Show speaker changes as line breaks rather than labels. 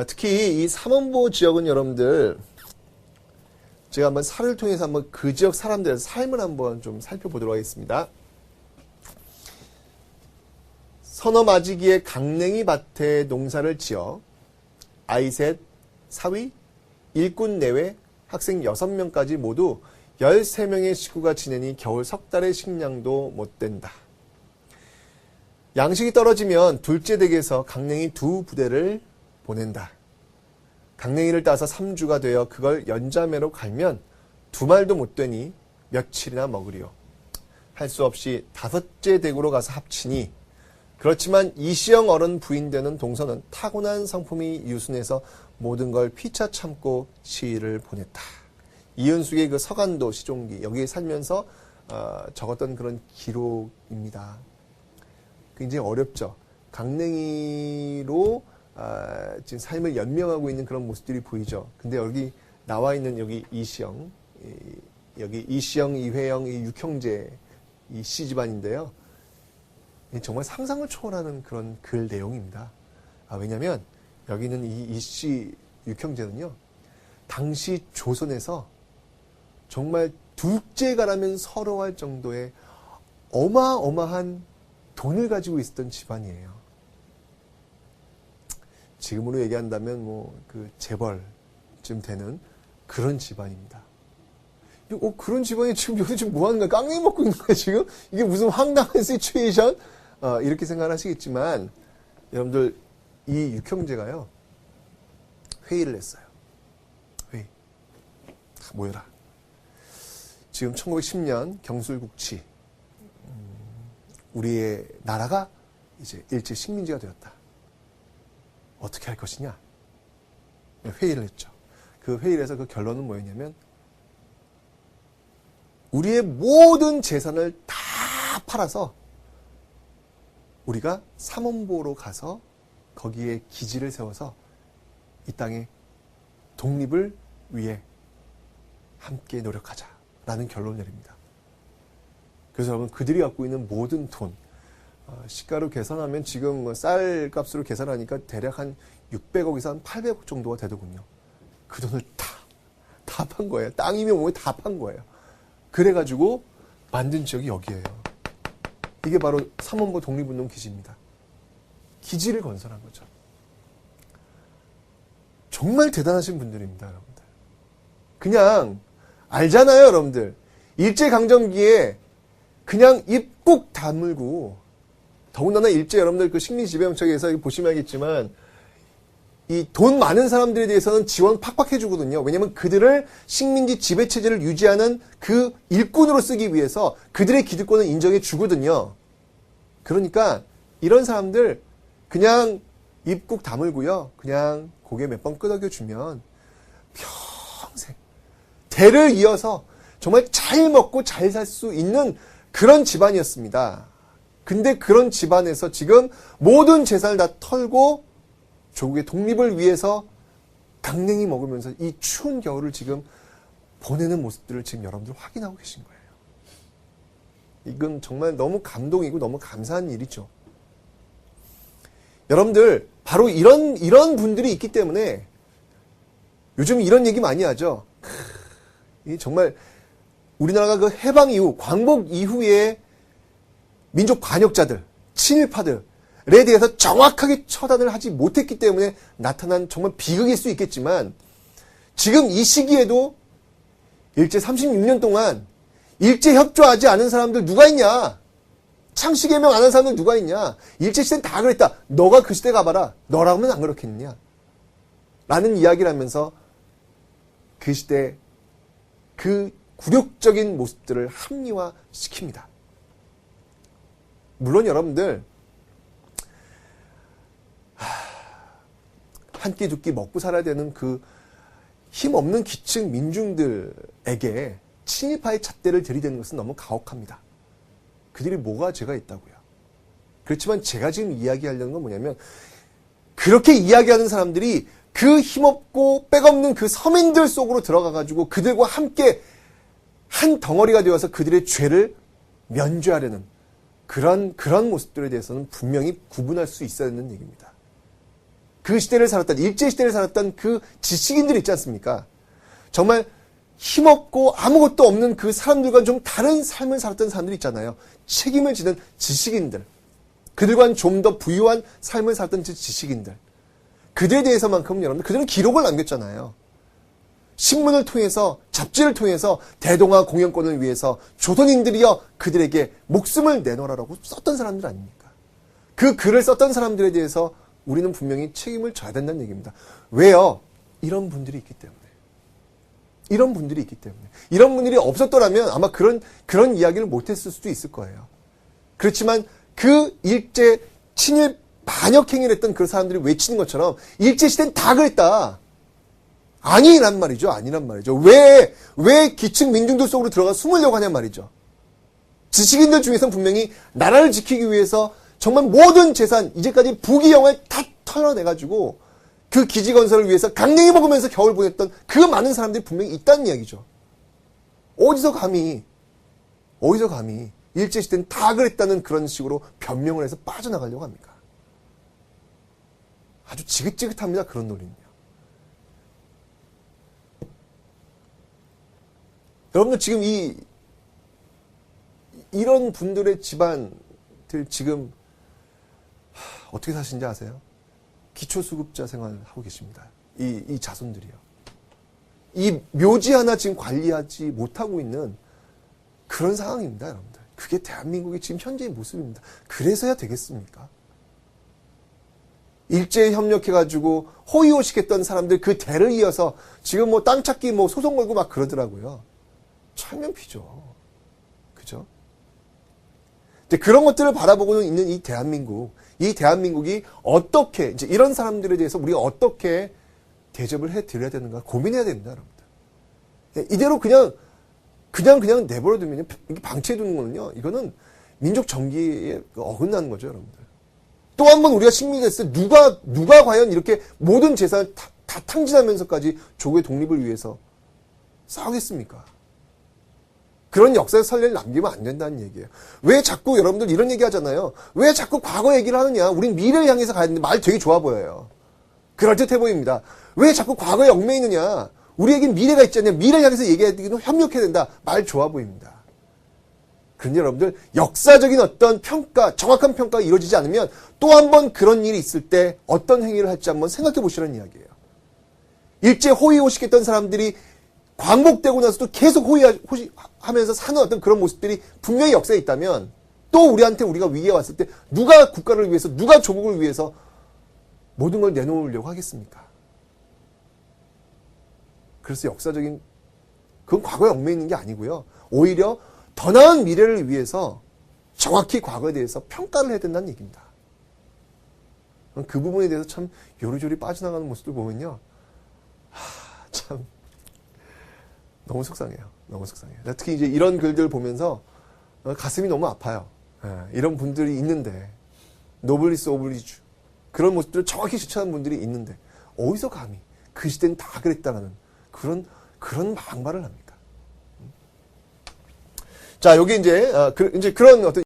특히 이 삼원보 지역은 여러분들 제가 한번 사를 통해서 한번 그 지역 사람들의 삶을 한번 좀 살펴보도록 하겠습니다. 서너맞이기에 강냉이 밭에 농사를 지어 아이 셋, 사위, 일꾼 내외, 학생 6명까지 모두 13명의 식구가 지내니 겨울 석 달의 식량도 못 된다. 양식이 떨어지면 둘째 댁에서 강냉이 2부대를 보낸다. 강냉이를 따서 3주가 되어 그걸 연자매로 갈면 2말도 못 되니 며칠이나 먹으리요. 할 수 없이 5째 댁으로 가서 합치니 그렇지만 이시영 어른 부인되는 동서는 타고난 성품이 유순해서 모든 걸 피차 참고 시일을 보냈다. 이은숙의 그 서간도 시종기 여기에 살면서 적었던 그런 기록입니다. 굉장히 어렵죠. 강냉이로 지금 삶을 연명하고 있는 그런 모습들이 보이죠. 근데 여기 나와 있는 여기 이시영, 여기 이시영, 이회영, 이 육형제 이 씨 집안인데요. 정말 상상을 초월하는 그런 글 내용입니다. 왜냐하면 여기는 이 씨 육형제는요, 당시 조선에서 정말 둘째가라면 서러워할 정도의 어마어마한 돈을 가지고 있었던 집안이에요. 지금으로 얘기한다면 뭐 그 재벌쯤 되는 그런 집안입니다. 그런 집안이 지금 여기 지금 뭐 하는 거야? 깡냉이 먹고 있는 거야, 지금? 이게 무슨 황당한 시츄에이션? 이렇게 생각을 하시겠지만, 여러분들, 이 육형제가요, 회의를 했어요. 회의. 다 모여라. 지금 1910년 경술국치, 우리의 나라가 이제 일제 식민지가 되었다. 어떻게 할 것이냐? 회의를 했죠. 그 회의를 해서 그 결론은 뭐였냐면, 우리의 모든 재산을 다 팔아서 우리가 삼원보로 가서 거기에 기지를 세워서 이 땅의 독립을 위해 함께 노력하자라는 결론을 내립니다. 그래서 여러분 그들이 갖고 있는 모든 돈, 시가로 계산하면 지금 쌀 값으로 계산하니까 대략 한 600억에서 한 800억 정도가 되더군요. 그 돈을 다 판 거예요. 땅이면 뭐면 다 판 거예요. 그래가지고 만든 지역이 여기예요. 이게 바로 삼원보 독립운동 기지입니다. 기지를 건설한 거죠. 정말 대단하신 분들입니다, 여러분들. 그냥 알잖아요, 여러분들. 일제강점기에 그냥 입 꾹 다물고, 더군다나 일제 여러분들 그 식민지배정책에서 보시면 알겠지만 이 돈 많은 사람들에 대해서는 지원 팍팍 해주거든요. 왜냐하면 그들을 식민지 지배체제를 유지하는 그 일꾼으로 쓰기 위해서 그들의 기득권을 인정해 주거든요. 그러니까 이런 사람들 그냥 입 꾹 다물고요. 그냥 고개 몇 번 끄덕여주면 평생 대를 이어서 정말 잘 먹고 잘 살 수 있는 그런 집안이었습니다. 근데 그런 집안에서 지금 모든 재산을 다 털고 조국의 독립을 위해서 강냉이 먹으면서 이 추운 겨울을 지금 보내는 모습들을 지금 여러분들 확인하고 계신 거예요. 이건 정말 너무 감동이고 너무 감사한 일이죠. 여러분들 바로 이런 분들이 있기 때문에 요즘 이런 얘기 많이 하죠. 정말 우리나라가 그 해방 이후, 광복 이후에 민족 반역자들, 친일파들 에 대해서 정확하게 처단을 하지 못했기 때문에 나타난 정말 비극일 수 있겠지만 지금 이 시기에도 일제 36년 동안 일제 협조하지 않은 사람들 누가 있냐? 창씨개명 안 한 사람들 누가 있냐? 일제 시대는 다 그랬다. 너가 그 시대 가봐라. 너라면 안 그렇겠느냐? 라는 이야기를 하면서 그 시대 그 굴욕적인 모습들을 합리화시킵니다. 물론 여러분들 한 끼 두 끼 먹고 살아야 되는 그 힘없는 기층 민중들에게 친일파의 잣대를 들이대는 것은 너무 가혹합니다. 그들이 뭐가 죄가 있다고요. 그렇지만 제가 지금 이야기하려는 건 뭐냐면 그렇게 이야기하는 사람들이 그 힘없고 백없는 그 서민들 속으로 들어가가지고 그들과 함께 한 덩어리가 되어서 그들의 죄를 면죄하려는 그런 모습들에 대해서는 분명히 구분할 수 있어야 하는 얘기입니다. 그 시대를 살았던, 일제시대를 살았던 그 지식인들 있지 않습니까? 정말 힘없고 아무것도 없는 그 사람들과 좀 다른 삶을 살았던 사람들 있잖아요. 책임을 지는 지식인들. 그들과는 좀 더 부유한 삶을 살았던 지식인들. 그들에 대해서만큼 여러분들, 그들은 기록을 남겼잖아요. 신문을 통해서, 잡지를 통해서 대동아 공영권을 위해서 조선인들이여 그들에게 목숨을 내놓으라고 썼던 사람들 아닙니까? 그 글을 썼던 사람들에 대해서 우리는 분명히 책임을 져야 된다는 얘기입니다. 왜요? 이런 분들이 있기 때문에. 이런 분들이 있기 때문에. 이런 분들이 없었더라면 아마 그런 이야기를 못했을 수도 있을 거예요. 그렇지만 그 일제 친일 반역 행위를 했던 그 사람들이 외치는 것처럼 일제시대는 다 그랬다. 아니란 말이죠. 아니란 말이죠. 왜 기층 민중들 속으로 들어가 숨으려고 하냔 말이죠. 지식인들 중에서는 분명히 나라를 지키기 위해서 정말 모든 재산, 이제까지 부귀영화를 다 털어내가지고 그 기지 건설을 위해서 강냉이 먹으면서 겨울 보냈던 그 많은 사람들이 분명히 있다는 이야기죠. 어디서 감히 일제시대는 다 그랬다는 그런 식으로 변명을 해서 빠져나가려고 합니까? 아주 지긋지긋합니다. 그런 논리는요. 여러분들 지금 이런 분들의 집안들 지금 어떻게 사시는지 아세요? 기초수급자 생활하고 계십니다. 이 자손들이요. 이 묘지 하나 지금 관리하지 못하고 있는 그런 상황입니다, 여러분들. 그게 대한민국의 지금 현재의 모습입니다. 그래서야 되겠습니까? 일제에 협력해가지고 호의호식했던 사람들 그 대를 이어서 지금 뭐 땅 찾기 뭐 소송 걸고 막 그러더라고요. 철면피죠. 그죠? 이제 그런 것들을 바라보고 있는 이 대한민국이 어떻게, 이제 이런 사람들에 대해서 우리가 어떻게 대접을 해드려야 되는가 고민해야 됩니다, 여러분들. 이대로 그냥 내버려두면, 방치해두는 거는요, 이거는 민족 정기에 어긋나는 거죠, 여러분들. 또 한 번 우리가 식민지됐을 때 누가 과연 이렇게 모든 재산을 다 탕진하면서까지 조국의 독립을 위해서 싸우겠습니까? 그런 역사의 선례를 남기면 안 된다는 얘기예요. 왜 자꾸 여러분들 이런 얘기 하잖아요. 왜 자꾸 과거 얘기를 하느냐. 우린 미래를 향해서 가야 되는데 말 되게 좋아 보여요. 그럴듯해 보입니다. 왜 자꾸 과거에 얽매이느냐. 우리에겐 미래가 있잖아요. 미래를 향해서 얘기해야 되기도 협력해야 된다. 말 좋아 보입니다. 그런데 여러분들 역사적인 어떤 평가, 정확한 평가가 이루어지지 않으면 또 한 번 그런 일이 있을 때 어떤 행위를 할지 한번 생각해 보시라는 이야기예요. 일제 호의호식했던 사람들이 광복되고 나서도 계속 호의하면서 사는 어떤 그런 모습들이 분명히 역사에 있다면 또 우리가 위기에 왔을 때 누가 국가를 위해서, 누가 조국을 위해서 모든 걸 내놓으려고 하겠습니까? 그래서 그건 과거에 얽매이는 게 아니고요. 오히려 더 나은 미래를 위해서 정확히 과거에 대해서 평가를 해야 된다는 얘기입니다. 그 부분에 대해서 참 요리조리 빠져나가는 모습을 보면요. 참 너무 속상해요. 너무 속상해요. 특히 이제 이런 글들 보면서 가슴이 너무 아파요. 이런 분들이 있는데, 노블리스 오블리주. 그런 모습들을 정확히 주체하는 분들이 있는데, 어디서 감히 그 시대는 다 그랬다라는 그런 막말을 합니까? 자, 여기 이제 그런 어떤